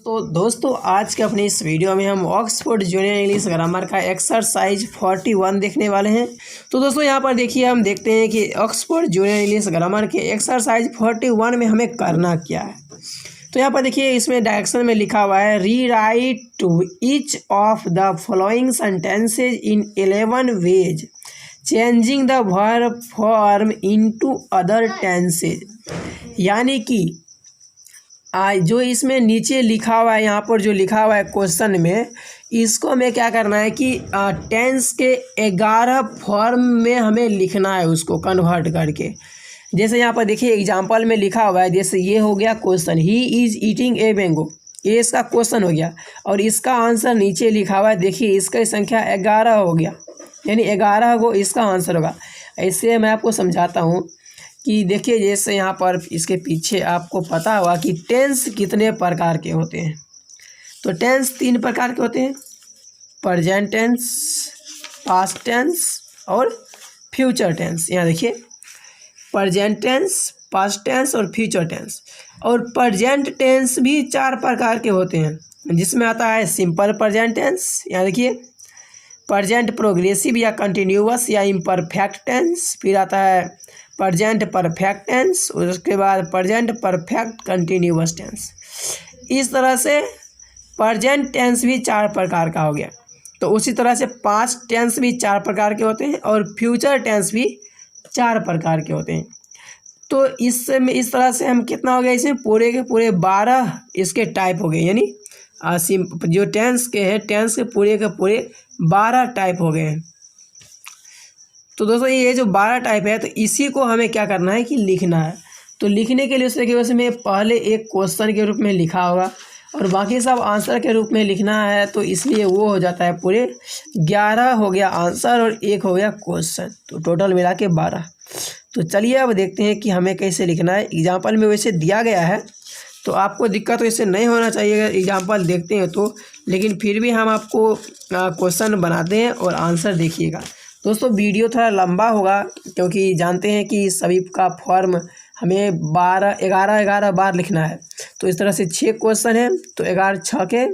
तो दोस्तों आज के अपने इस वीडियो में हम ऑक्सफोर्ड जूनियर इंग्लिश ग्रामर का एक्सरसाइज 41 देखने वाले हैं। तो दोस्तों यहाँ पर देखिए हम देखते हैं कि ऑक्सफोर्ड जूनियर इंग्लिश ग्रामर के एक्सरसाइज 41 में हमें करना क्या है। तो यहाँ पर देखिए इसमें डायरेक्शन में लिखा हुआ है rewrite each of the following sentences in 11 ways changing the verb form into other tenses. यानी कि जो इसमें नीचे लिखा हुआ है, यहाँ पर जो लिखा हुआ है क्वेश्चन में, इसको हमें क्या करना है कि टेंस के 11 फॉर्म में हमें लिखना है, उसको कन्वर्ट करके। जैसे यहाँ पर देखिए एग्जांपल में लिखा हुआ है, जैसे ये हो गया question, he is eating a mango, ये इसका क्वेश्चन हो गया और इसका आंसर नीचे लिखा हुआ है। देखिए इसका संख्या 11 हो गया, यानी 11 को इसका आंसर होगा। ऐसे मैं आपको समझाता हूँ कि देखिए जैसे यहाँ पर इसके पीछे आपको पता होगा कि टेंस कितने प्रकार के होते हैं। तो टेंस 3 प्रकार के होते हैं, प्रेजेंट टेंस, पास्ट टेंस और फ्यूचर टेंस। यहाँ देखिए प्रेजेंट टेंस, पास्ट टेंस और फ्यूचर टेंस। और प्रेजेंट टेंस भी 4 प्रकार के होते हैं, जिसमें आता है सिंपल प्रेजेंट टेंस, यहाँ देखिए प्रेजेंट प्रोग्रेसिव या कंटिन्यूअस या इम्परफेक्ट टेंस, फिर आता है प्रेजेंट परफेक्ट टेंस, उसके बाद प्रेजेंट परफेक्ट कंटिन्यूअस टेंस। इस तरह से प्रेजेंट टेंस भी 4 प्रकार का हो गया। तो उसी तरह से पास्ट टेंस भी 4 प्रकार के होते हैं और फ्यूचर टेंस भी 4 प्रकार के होते हैं। तो इसमें इस तरह से हम कितना हो गया, इसमें पूरे के पूरे 12 इसके टाइप हो गए, यानी जो टेंस के हैं, टेंस के पूरे 12 टाइप हो गए हैं। तो दोस्तों ये जो 12 टाइप है, तो इसी को हमें क्या करना है कि लिखना है। तो लिखने के लिए उसमें पहले एक क्वेश्चन के रूप में लिखा होगा और बाकी सब आंसर के रूप में लिखना है। तो इसलिए वो हो जाता है पूरे 11 हो गया आंसर और 1 हो गया क्वेश्चन, तो टोटल मिला के 12। तो चलिए अब देखते हैं कि हमें कैसे लिखना है। एग्जाम्पल में वैसे दिया गया है, तो आपको दिक्कत तो इससे नहीं होना चाहिए एग्जाम्पल देखते हैं तो, लेकिन फिर भी हम आपको क्वेश्चन बनाते हैं और आंसर देखिएगा। दोस्तों वीडियो थोड़ा लंबा होगा क्योंकि जानते हैं कि सभी का फॉर्म हमें 11 बार लिखना है। तो इस तरह से 6 क्वेश्चन है, तो 11 6 के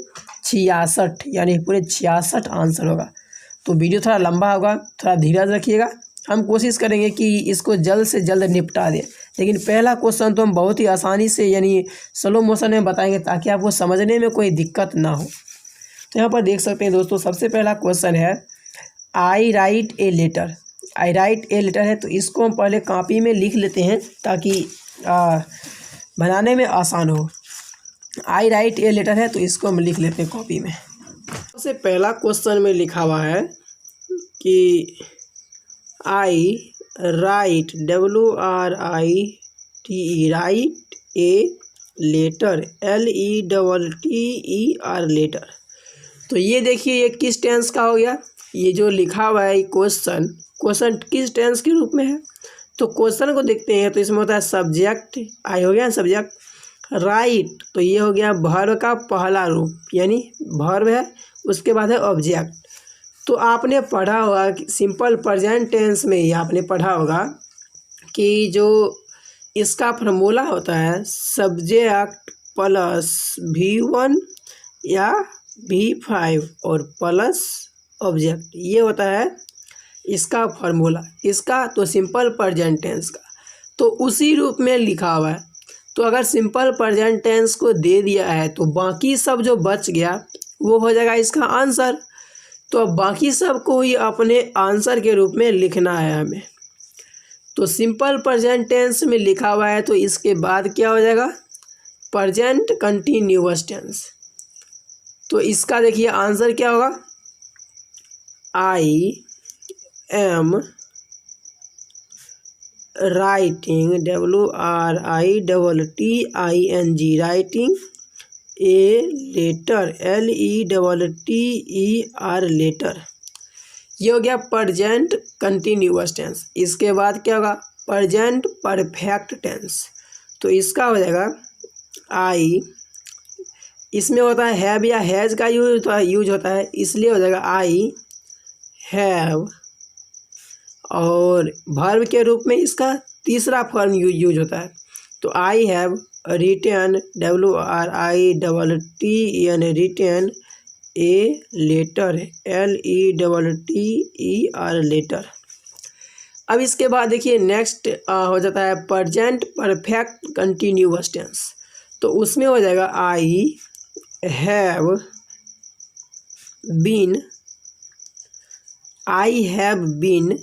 66, यानी पूरे 66 आंसर होगा। तो वीडियो थोड़ा लंबा होगा, थोड़ा धीरज रखिएगा। हम कोशिश करेंगे कि इसको जल्द से जल्द निपटा दें, लेकिन पहला क्वेश्चन तो हम बहुत ही आसानी से यानी स्लो मोशन में बताएंगे ताकि आपको समझने में कोई दिक्कत ना हो। तो यहाँ पर देख सकते हैं दोस्तों, सबसे पहला क्वेश्चन है I write a letter. I write a letter है, तो इसको हम पहले कॉपी में लिख लेते हैं ताकि बनाने में आसान हो। आई राइट ए लेटर है, तो इसको हम लिख लेते हैं कॉपी में। सबसे पहला क्वेश्चन में लिखा हुआ है कि I write WRITE write a letter LETTER letter. तो ये देखिए ये किस टेंस का हो गया, ये जो लिखा हुआ है क्वेश्चन किस टेंस के रूप में है। तो क्वेश्चन को देखते हैं, तो इसमें होता है सब्जेक्ट, आई हो गया सब्जेक्ट, राइट तो ये हो गया वर्ब का पहला रूप, यानी वर्ब है, उसके बाद है ऑब्जेक्ट। तो आपने पढ़ा होगा कि सिंपल प्रेजेंट टेंस में ही आपने पढ़ा होगा कि जो इसका फार्मूला होता है सब्जेक्ट प्लस V1 या V5 और प्लस ऑब्जेक्ट, ये होता है इसका फार्मूला, इसका तो सिंपल प्रेजेंट टेंस का। तो उसी रूप में लिखा हुआ है। तो अगर सिंपल प्रेजेंट टेंस को दे दिया है, तो बाकी सब जो बच गया वो हो जाएगा इसका आंसर। तो अब बाकी सब को ही अपने आंसर के रूप में लिखना है हमें। तो सिंपल प्रेजेंट टेंस में लिखा हुआ है, तो इसके बाद क्या हो जाएगा प्रेजेंट कंटिन्यूअस टेंस। तो इसका देखिए आंसर क्या होगा, I am writing WRITTING writing a letter LETTER letter. ये हो गया प्रेजेंट कंटिन्यूअस टेंस। इसके बाद क्या होगा प्रेजेंट परफेक्ट टेंस। तो इसका हो जाएगा आई, इसमें होता है हैव या हैज का यूज होता है, इसलिए हो जाएगा आई हैव। और वर्ब के रूप में इसका तीसरा फॉर्म यूज होता है, तो I have written WRITTEN written a letter LETTER letter. अब इसके बाद देखिए नेक्स्ट हो जाता है प्रेजेंट परफेक्ट कंटिन्यूअस टेंस। तो उसमें हो जाएगा आई हैव बीन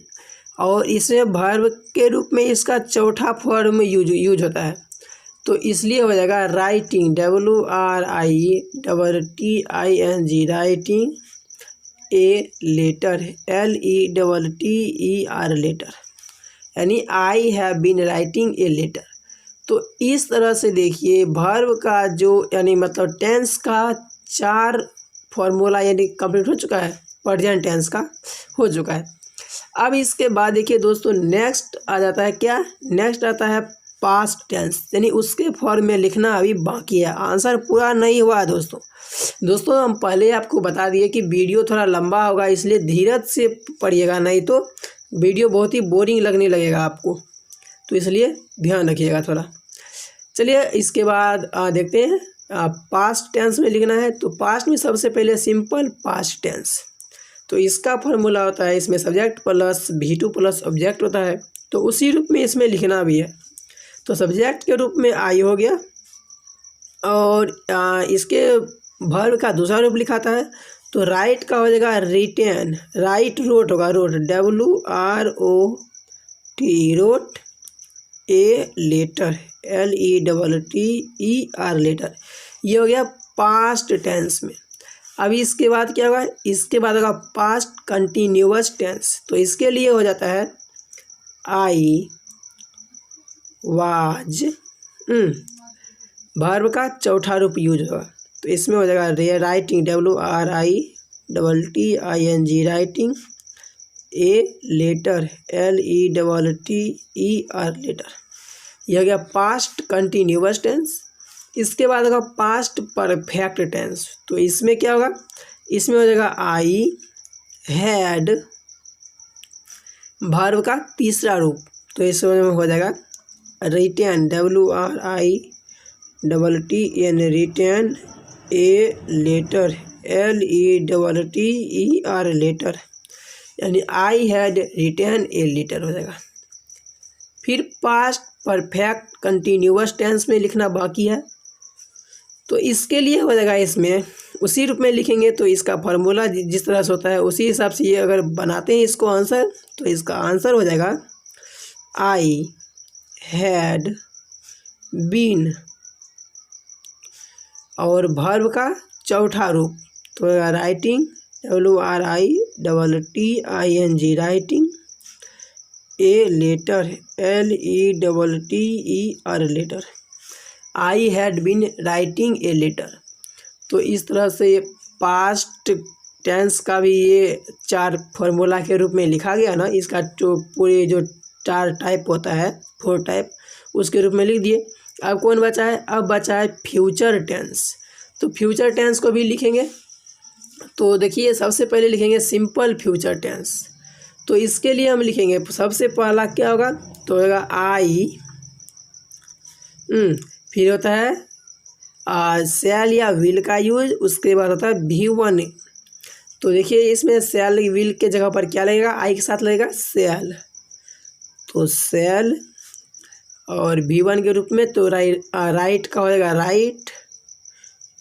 और इसमें वर्ब के रूप में इसका चौथा फॉर्म यूज होता है। तो इसलिए हो जाएगा writing WRITTING writing a letter LETTER letter, यानी I have been writing a letter. तो इस तरह से देखिए वर्ब का जो यानी मतलब टेंस का 4 फॉर्मूला यानी कंप्लीट हो चुका है, प्रेजेंट टेंस का हो चुका है। अब इसके बाद देखिए दोस्तों नेक्स्ट आ जाता है क्या, नेक्स्ट आता है पास्ट टेंस, यानी उसके फॉर्म में लिखना अभी बाकी है, आंसर पूरा नहीं हुआ है दोस्तों हम पहले आपको बता दिए कि वीडियो थोड़ा लंबा होगा, इसलिए धीरज से पढ़िएगा, नहीं तो वीडियो बहुत ही बोरिंग लगने लगेगा आपको, तो इसलिए ध्यान रखिएगा थोड़ा। चलिए इसके बाद देखते हैं पास्ट टेंस में लिखना है। तो पास्ट में सबसे पहले सिंपल पास्ट टेंस, तो इसका फॉर्मूला होता है इसमें subject plus V2 plus object होता है, तो उसी रूप में इसमें लिखना भी है। तो सब्जेक्ट के रूप में आई हो गया और इसके वर्ब का दूसरा रूप लिखाता है। तो राइट का हो जाएगा रिटेन, राइट रोट होगा, wrote WROT wrote a letter LETTER letter. ये हो गया पास्ट टेंस में। अभी इसके बाद क्या होगा, इसके बाद होगा पास्ट कंटिन्यूअस टेंस। तो इसके लिए हो जाता है आई वाज, वर्ब का चौथा रूप यूज होगा। तो इसमें हो जाएगा writing WRITTING writing a letter LETTER letter. यह हो गया पास्ट कंटिन्यूअस टेंस। इसके बाद होगा पास्ट परफेक्ट टेंस। तो इसमें क्या होगा, इसमें हो जाएगा आई हैड, वर्ब का तीसरा रूप। तो इसमें हो जाएगा written WRITTEN written a letter LETTER letter, यानी I had written a letter हो जाएगा। फिर पास्ट परफेक्ट कंटिन्यूअस टेंस में लिखना बाकी है। तो इसके लिए हो जाएगा, इसमें उसी रूप में लिखेंगे। तो इसका फार्मूला जिस तरह से होता है उसी हिसाब से ये अगर बनाते हैं इसको आंसर, तो इसका आंसर हो जाएगा आई हैड बीन और वर्ब का चौथा रूप। तो writing WRITTING writing a letter LETTER letter, I had been writing a letter. तो इस तरह से पास्ट टेंस का भी ये 4 फार्मूला के रूप में लिखा गया ना, इसका जो पूरे जो 4 टाइप होता है, 4 टाइप, उसके रूप में लिख दिए। अब कौन बचा है, अब बचा है फ्यूचर टेंस। तो फ्यूचर टेंस को भी लिखेंगे। तो देखिए सबसे पहले लिखेंगे सिंपल फ्यूचर टेंस। तो इसके लिए हम लिखेंगे सबसे पहला क्या होगा, तो होगा आई, फिर होता है शैल या विल का यूज, उसके बाद होता है V1। तो देखिए इसमें शैल विल के जगह पर क्या लगेगा, आई के साथ लगेगा शैल, तो शैल और V1 के रूप में। तो राइट का हो जाएगा write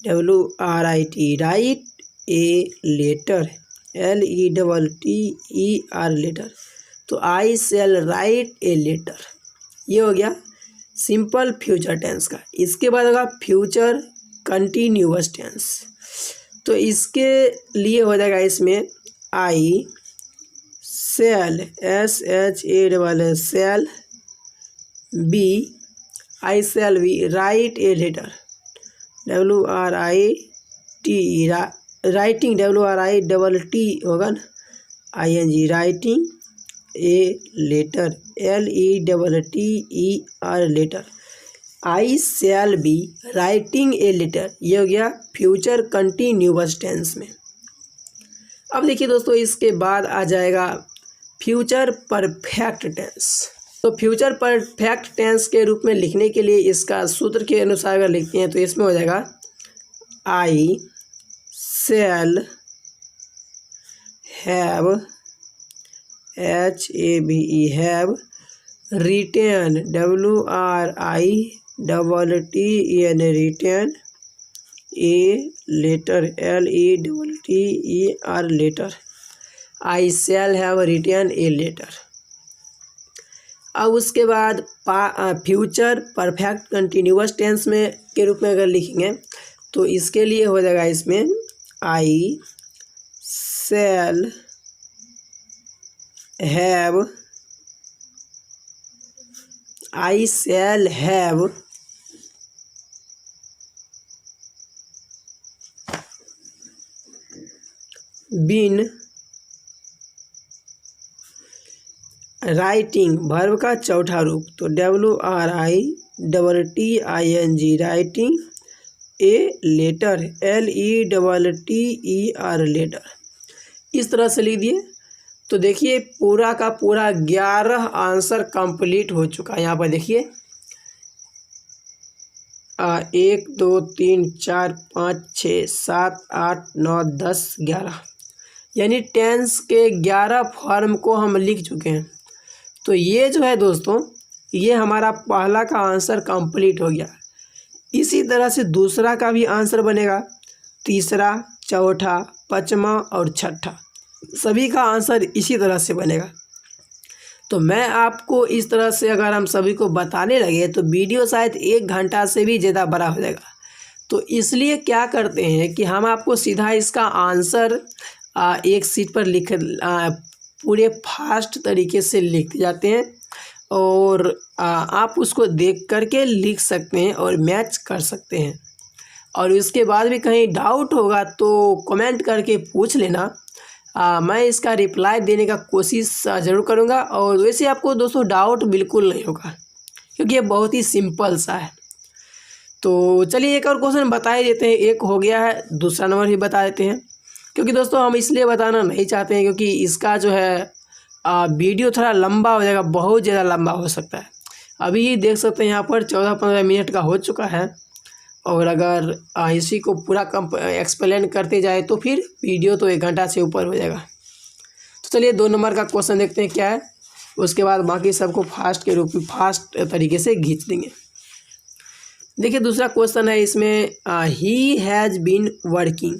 WRIT write a letter LETTER letter. तो I shall write a letter, ये हो गया सिंपल फ्यूचर टेंस का। इसके बाद होगा फ्यूचर कंटिन्यूअस टेंस। तो इसके लिए हो जाएगा इसमें I shall SHAL shall be, I shall be write a letter WRITE writing WRITT होगा ना, ING writing a letter LETTER letter, I shall be writing a letter. ये हो गया फ्यूचर कंटिन्यूअस टेंस में। अब देखिए दोस्तों इसके बाद आ जाएगा फ्यूचर परफेक्ट टेंस। तो फ्यूचर परफेक्ट टेंस के रूप में लिखने के लिए इसका सूत्र के अनुसार अगर लिखते हैं तो इसमें हो जाएगा I shall have HAVE have written WRITTEN written a letter LETTER letter I shall have written a letter. अब उसके बाद फ्यूचर परफेक्ट कंटिन्यूअस टेंस में के रूप में अगर लिखेंगे तो इसके लिए हो जाएगा इसमें I shall have been writing verb का चौथा रूप तो WRITTING writing a letter LETTER letter. इस तरह से लिख दिए। तो देखिए पूरा का पूरा 11 आंसर कंप्लीट हो चुका है। यहाँ पर देखिए 1 2 3 4 5 6 7 8 9 10 11 यानी टेंस के 11 फॉर्म को हम लिख चुके हैं। तो ये जो है दोस्तों ये हमारा पहला का आंसर कंप्लीट हो गया। इसी तरह से दूसरा का भी आंसर बनेगा, तीसरा, चौथा, पाँचवा और छठा सभी का आंसर इसी तरह से बनेगा। तो मैं आपको इस तरह से अगर हम सभी को बताने लगे तो वीडियो शायद 1 घंटा से भी ज़्यादा बड़ा हो जाएगा। तो इसलिए क्या करते हैं कि हम आपको सीधा इसका आंसर एक शीट पर लिख पूरे फास्ट तरीके से लिख जाते हैं और आप उसको देख करके लिख सकते हैं और मैच कर सकते हैं। और उसके बाद भी कहीं डाउट होगा तो कमेंट करके पूछ लेना, मैं इसका रिप्लाई देने का कोशिश ज़रूर करूँगा। और वैसे आपको दोस्तों डाउट बिल्कुल नहीं होगा क्योंकि ये बहुत ही सिंपल सा है। तो चलिए एक और क्वेश्चन बता ही देते हैं। एक हो गया है, दूसरा नंबर भी बता देते हैं क्योंकि दोस्तों हम इसलिए बताना नहीं चाहते हैं क्योंकि इसका जो है वीडियो थोड़ा लंबा हो जाएगा, बहुत ज़्यादा लंबा हो सकता है। अभी ही देख सकते हैं यहाँ पर 14-15 मिनट का हो चुका है और अगर इसी को पूरा एक्सप्लेन करते जाए तो फिर वीडियो तो 1 घंटा से ऊपर हो जाएगा। तो चलिए 2 नंबर का क्वेश्चन देखते हैं क्या है, उसके बाद बाकी सबको फास्ट के रूप में फास्ट तरीके से खींच देंगे। देखिए दूसरा क्वेश्चन है इसमें he has been working.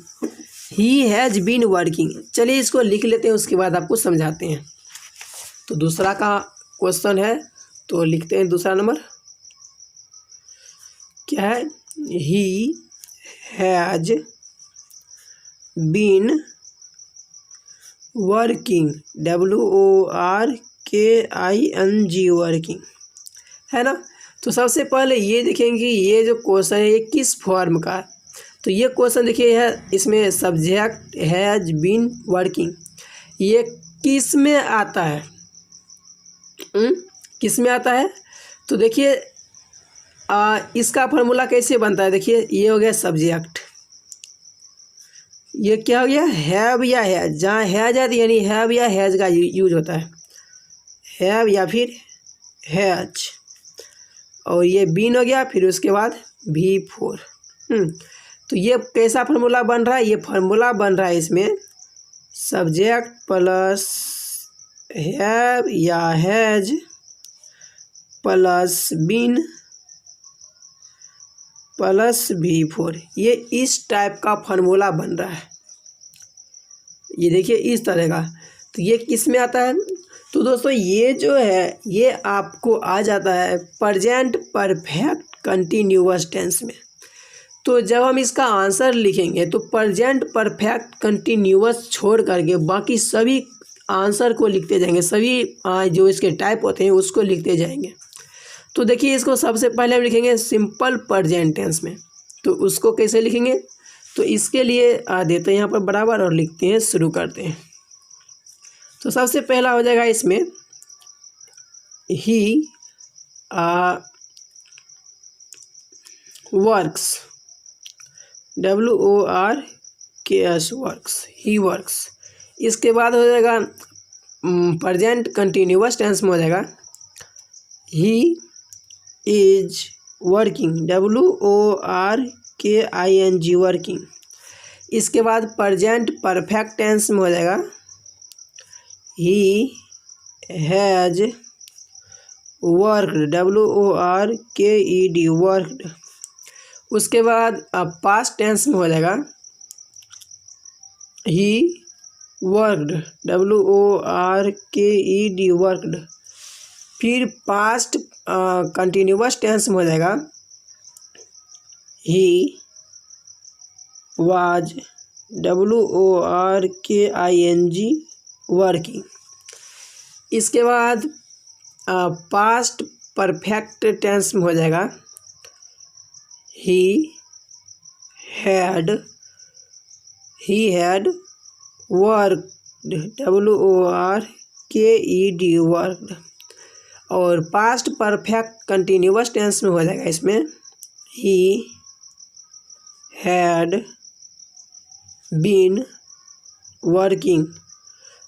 He has been working, चलिए इसको लिख लेते हैं उसके बाद आपको समझाते हैं। तो दूसरा का क्वेश्चन है तो लिखते हैं दूसरा नंबर क्या है, he has been working WORKING working, है ना। तो सबसे पहले ये देखेंगे ये जो क्वेश्चन है ये किस फॉर्म का है। तो ये क्वेश्चन देखिए है, इसमें सब्जेक्ट हैज़ बीन वर्किंग, ये किस में आता है, किस में आता है। तो देखिए इसका फार्मूला कैसे बनता है, देखिए ये हो गया सब्जेक्ट, ये क्या हो गया हैव या हैज़, जहाँ हैज़ है यानी हैव या हैज़ का यूज होता है, हैव या फिर हैज़। और ये बीन हो गया, फिर उसके बाद V4। तो ये कैसा फार्मूला बन रहा है, ये फार्मूला बन रहा है इसमें सब्जेक्ट प्लस हैव या has plus been plus V4, ये इस टाइप का फार्मूला बन रहा है। ये देखिए इस तरह का। तो ये किस में आता है, तो दोस्तों ये जो है ये आपको आ जाता है प्रेजेंट परफेक्ट कंटिन्यूअस टेंस में। तो जब हम इसका आंसर लिखेंगे तो प्रेजेंट परफेक्ट कंटिन्यूअस छोड़ करके बाकी सभी आंसर को लिखते जाएंगे, सभी जो इसके टाइप होते हैं उसको लिखते जाएंगे। तो देखिए इसको सबसे पहले हम लिखेंगे सिंपल प्रेजेंट टेंस में, तो उसको कैसे लिखेंगे, तो इसके लिए देते हैं यहाँ पर बराबर और लिखते हैं, शुरू करते हैं। तो सबसे पहला हो जाएगा इसमें he works WORKS works, he works. इसके बाद हो जाएगा प्रेजेंट कंटिन्यूअस टेंस में हो जाएगा he is working, WORKING, working. इसके बाद प्रेजेंट परफेक्ट टेंस में हो जाएगा he has worked, WORKED, worked. उसके बाद पास्ट टेंस में हो जाएगा ही वर्कड, WORKED, वर्कड। फिर पास्ट कंटिन्यूअस टेंस में हो जाएगा ही वाज, WORKING, वर्किंग। इसके बाद पास्ट परफेक्ट टेंस में हो जाएगा he had worked, WORKED, worked. और पास्ट परफेक्ट कंटिन्यूअस टेंस में हो जाएगा इसमें he had been working,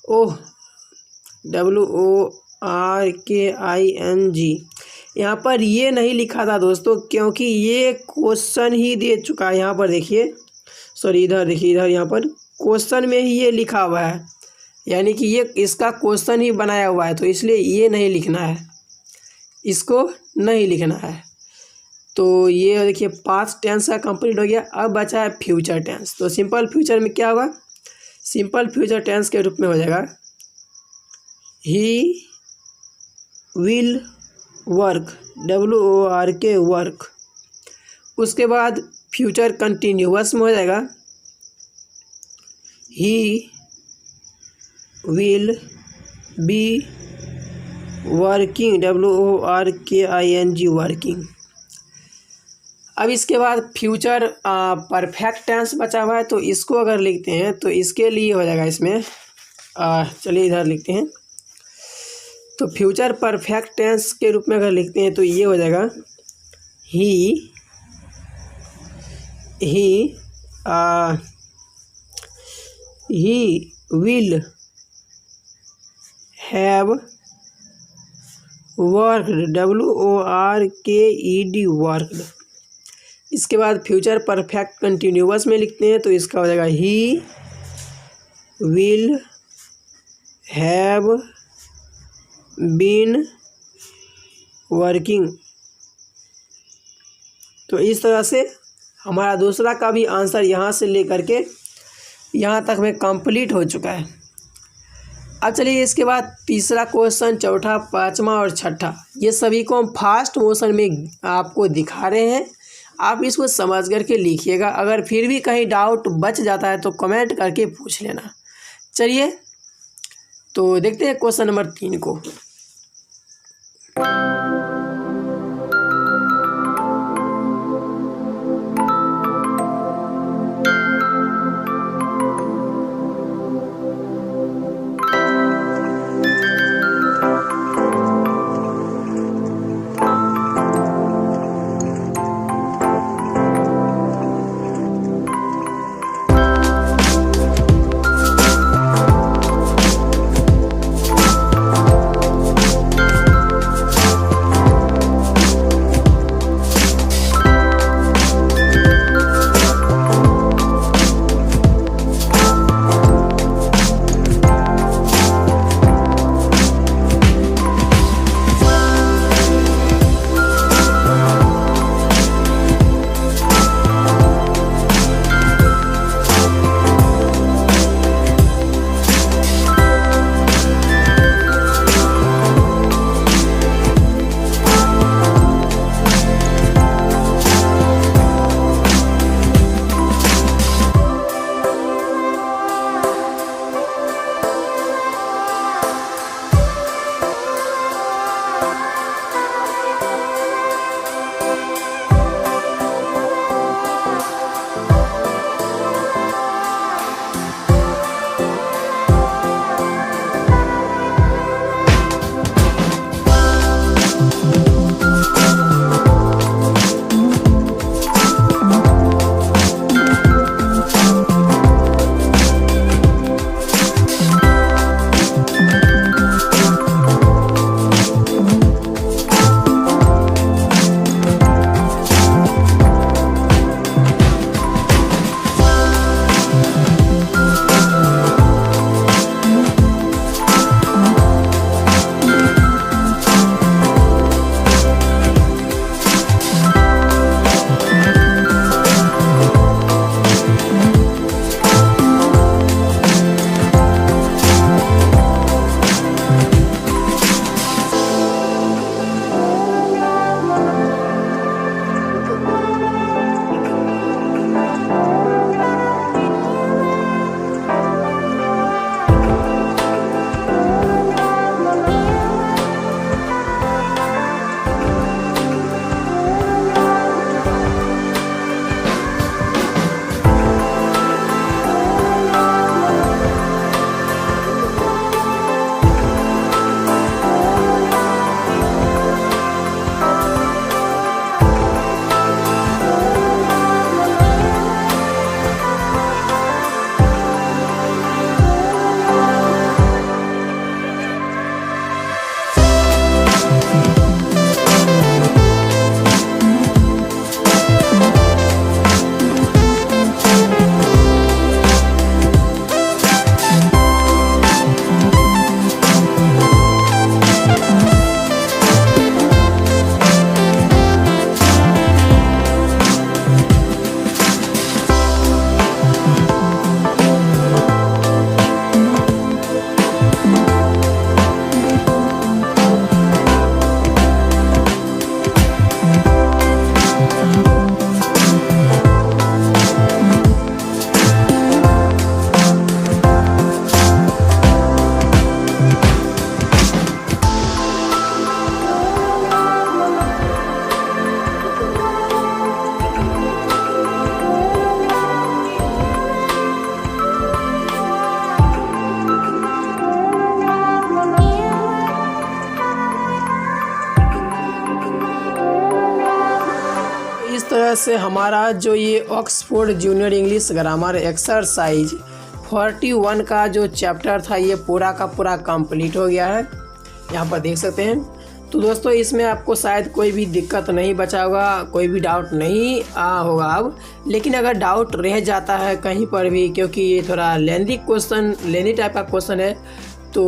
WORKING। यहाँ पर ये नहीं लिखा था दोस्तों, क्योंकि ये क्वेश्चन ही दे चुका है। यहाँ पर देखिए, सॉरी इधर देखिए, इधर यहाँ पर क्वेश्चन में ही ये लिखा हुआ है, यानी कि ये इसका क्वेश्चन ही बनाया हुआ है, तो इसलिए ये नहीं लिखना है, इसको नहीं लिखना है। तो ये देखिए पास्ट टेंस का कंप्लीट हो गया। अब बचा है फ्यूचर टेंस। तो सिंपल फ्यूचर में क्या होगा, सिंपल फ्यूचर टेंस के रूप में हो जाएगा he will work, WORK, work. उसके बाद फ्यूचर कंटिन्यूअस में हो जाएगा he will be working, WORKING, working. अब इसके बाद फ्यूचर परफेक्ट टेंस बचा हुआ है, तो इसको अगर लिखते हैं तो इसके लिए हो जाएगा इसमें, चलिए इधर लिखते हैं। तो फ्यूचर परफेक्ट टेंस के रूप में अगर लिखते हैं तो ये हो जाएगा he will have worked, WORKED, worked. इसके बाद फ्यूचर परफेक्ट कंटिन्यूअस में लिखते हैं तो इसका हो जाएगा he will have been working. तो इस तरह से हमारा दूसरा का भी आंसर यहाँ से लेकर के यहाँ तक में कंप्लीट हो चुका है। अब चलिए इसके बाद तीसरा क्वेश्चन, चौथा, पाँचवा और छठा, ये सभी को हम फास्ट मोशन में आपको दिखा रहे हैं। आप इसको समझ करके लिखिएगा। अगर फिर भी कहीं डाउट बच जाता है तो कमेंट करके पूछ लेना। चलिए तो देखते हैं क्वेश्चन नंबर 3 को। तरह से हमारा जो ये Oxford junior English grammar exercise 41 का जो चैप्टर था ये पूरा का पूरा कंप्लीट हो गया है, यहाँ पर देख सकते हैं। तो दोस्तों इसमें आपको शायद कोई भी दिक्कत नहीं बचा होगा, कोई भी डाउट नहीं होगा अब। लेकिन अगर डाउट रह जाता है कहीं पर भी, क्योंकि ये थोड़ा लेंदी टाइप का क्वेश्चन है, तो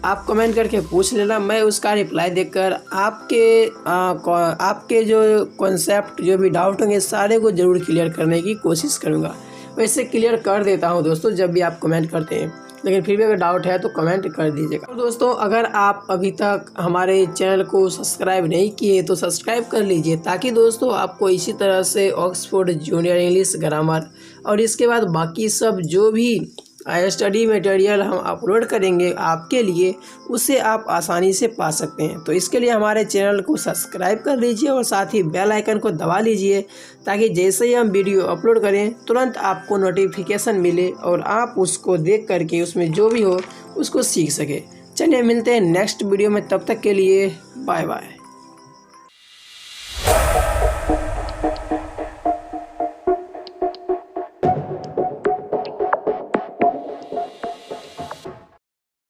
आप कमेंट करके पूछ लेना। मैं उसका रिप्लाई देकर आपके जो कॉन्सेप्ट जो भी डाउट होंगे सारे को ज़रूर क्लियर करने की कोशिश करूँगा। वैसे क्लियर कर देता हूँ दोस्तों जब भी आप कमेंट करते हैं, लेकिन फिर भी अगर डाउट है तो कमेंट कर दीजिएगा। तो दोस्तों अगर आप अभी तक हमारे चैनल को सब्सक्राइब नहीं किए तो सब्सक्राइब कर लीजिए, ताकि दोस्तों आपको इसी तरह से ऑक्सफोर्ड जूनियर इंग्लिश ग्रामर और इसके बाद बाकी सब जो भी स्टडी मटेरियल हम अपलोड करेंगे आपके लिए, उसे आप आसानी से पा सकते हैं। तो इसके लिए हमारे चैनल को सब्सक्राइब कर लीजिए और साथ ही बेल आइकन को दबा लीजिए, ताकि जैसे ही हम वीडियो अपलोड करें तुरंत आपको नोटिफिकेशन मिले और आप उसको देख करके उसमें जो भी हो उसको सीख सके। चलिए मिलते हैं नेक्स्ट वीडियो में, तब तक के लिए बाय बाय।